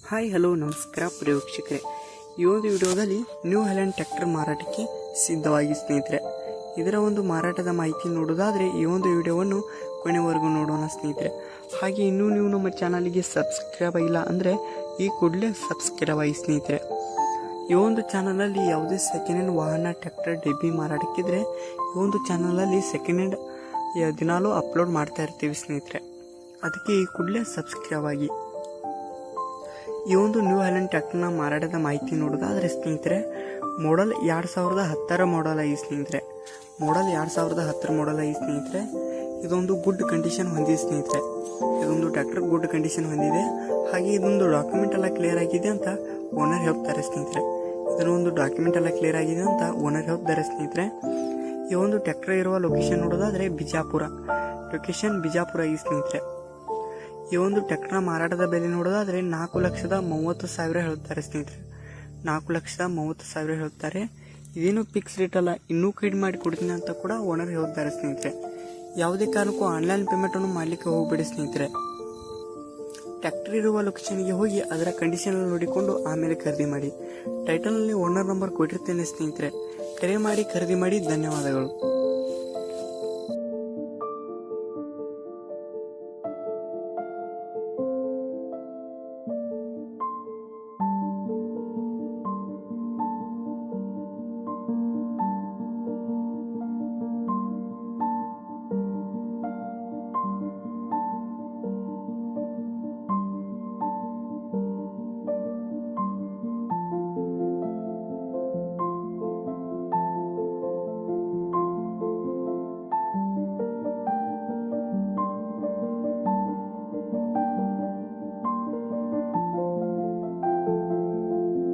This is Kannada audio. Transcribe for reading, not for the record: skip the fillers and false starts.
ಹಾಯ್ ಹಲೋ ನಮಸ್ಕಾರ ಪ್ರಿಯ ವೀಕ್ಷಕರೇ. ಈ ಒಂದು ವಿಡಿಯೋದಲ್ಲಿ ನ್ಯೂ ಹಾಲೆಂಡ್ ಟ್ರ್ಯಾಕ್ಟರ್ ಮಾರಾಟಕ್ಕೆ ಸಿದ್ಧವಾಗಿ ಸ್ನೇಹಿತರೆ. ಇದರ ಒಂದು ಮಾರಾಟದ ಮಾಹಿತಿ ನೋಡೋದಾದರೆ ಈ ಒಂದು ವಿಡಿಯೋವನ್ನು ಕೊನೆವರೆಗೂ ನೋಡೋಣ ಸ್ನೇಹಿತರೆ. ಹಾಗೆ ಇನ್ನೂ ನೀವು ನಮ್ಮ ಚಾನಲ್ಗೆ ಸಬ್ಸ್ಕ್ರೈಬ್ ಆಗಿಲ್ಲ ಅಂದರೆ ಈ ಕೂಡಲೇ ಸಬ್ಸ್ಕ್ರೈಬ್ ಆಗಿ ಸ್ನೇಹಿತರೆ. ಈ ಒಂದು ಚಾನಲಲ್ಲಿ ಯಾವುದೇ ಸೆಕೆಂಡ್ ಹ್ಯಾಂಡ್ ವಾಹನ ಟ್ರ್ಯಾಕ್ಟರ್ ಡೆಬ್ಬಿ ಮಾರಾಟಕ್ಕಿದ್ರೆ ಈ ಒಂದು ಚಾನಲಲ್ಲಿ ಸೆಕೆಂಡ್ ಹ್ಯಾಂಡ್ ದಿನಾಲೂ ಅಪ್ಲೋಡ್ ಮಾಡ್ತಾ ಇರ್ತೀವಿ ಸ್ನೇಹಿತರೆ. ಅದಕ್ಕೆ ಈ ಕೂಡಲೇ ಸಬ್ಸ್ಕ್ರೈಬ್ ಆಗಿ. ಈ ಒಂದು ನ್ಯೂ ಹಾಲೆಂಡ್ ಟ್ರ್ಯಾಕ್ಟರ್ನ ಮಾರಾಟದ ಮಾಹಿತಿ ನೋಡೋದಾದರೆ ಸ್ನೇಹಿತರೆ, ಮಾಡಲ್ 2010 ಮಾಡಲ್ ಆಗಿ ಸ್ನೇಹಿತರೆ. ಮಾಡಲ್ 2010 ಮಾಡಲ್ ಆಗಿ ಸ್ನೇಹಿತರೆ. ಇದೊಂದು ಗುಡ್ ಕಂಡೀಷನ್ ಹೊಂದಿದೆ ಸ್ನೇಹಿತರೆ. ಇದೊಂದು ಟ್ರ್ಯಾಕ್ಟರ್ ಗುಡ್ ಕಂಡೀಷನ್ ಹೊಂದಿದೆ. ಹಾಗೆ ಇದೊಂದು ಡಾಕ್ಯುಮೆಂಟ್ ಎಲ್ಲ ಕ್ಲಿಯರ್ ಆಗಿದೆ ಅಂತ ಓನರ್ ಹೇಳ್ತಾರೆ ಸ್ನೇಹಿತರೆ. ಇದರ ಒಂದು ಡಾಕ್ಯುಮೆಂಟ್ ಎಲ್ಲ ಕ್ಲಿಯರ್ ಆಗಿದೆ ಅಂತ ಓನರ್ ಹೇಳ್ತಾರೆ ಸ್ನೇಹಿತರೆ. ಈ ಒಂದು ಟ್ರ್ಯಾಕ್ಟರ್ ಇರುವ ಲೊಕೇಶನ್ ನೋಡೋದಾದರೆ ಬಿಜಾಪುರ. ಲೊಕೇಶನ್ ಬಿಜಾಪುರ ಆಗಿ ಸ್ನೇಹಿತರೆ. ಈ ಒಂದು ಟ್ರ್ಯಾಕ್ಟರ್ನ ಮಾರಾಟದ ಬೆಲೆ ನೋಡೋದಾದರೆ 4,30,000 ಹೇಳ್ತಾರೆ ಸ್ನೇಹಿತರೆ. 4,30,000 ಹೇಳ್ತಾರೆ. ಇದೇನು ಫಿಕ್ಸ್ ರೇಟ್ ಅಲ್ಲ, ಇನ್ನೂ ಕಡಿಮೆ ಮಾಡಿ ಕೊಡ್ತೀನಿ ಅಂತ ಕೂಡ ಓನರ್ ಹೇಳ್ತಾರೆ ಸ್ನೇಹಿತರೆ. ಯಾವುದೇ ಕಾರಣಕ್ಕೂ ಆನ್ಲೈನ್ ಪೇಮೆಂಟನ್ನು ಮಾಡಲಿಕ್ಕೆ ಹೋಗಬೇಡಿ ಸ್ನೇಹಿತರೆ. ಟ್ರ್ಯಾಕ್ಟರ್ ಇರುವ ಲೊಕೇಶನ್ಗೆ ಹೋಗಿ ಅದರ ಕಂಡೀಷನ್ ನೋಡಿಕೊಂಡು ಆಮೇಲೆ ಖರೀದಿ ಮಾಡಿ. ಟೈಟಲ್ನಲ್ಲಿ ಓನರ್ ನಂಬರ್ ಕೊಟ್ಟಿರ್ತೇನೆ ಸ್ನೇಹಿತರೆ. ಕರೆ ಮಾಡಿ ಖರೀದಿ ಮಾಡಿ. ಧನ್ಯವಾದಗಳು.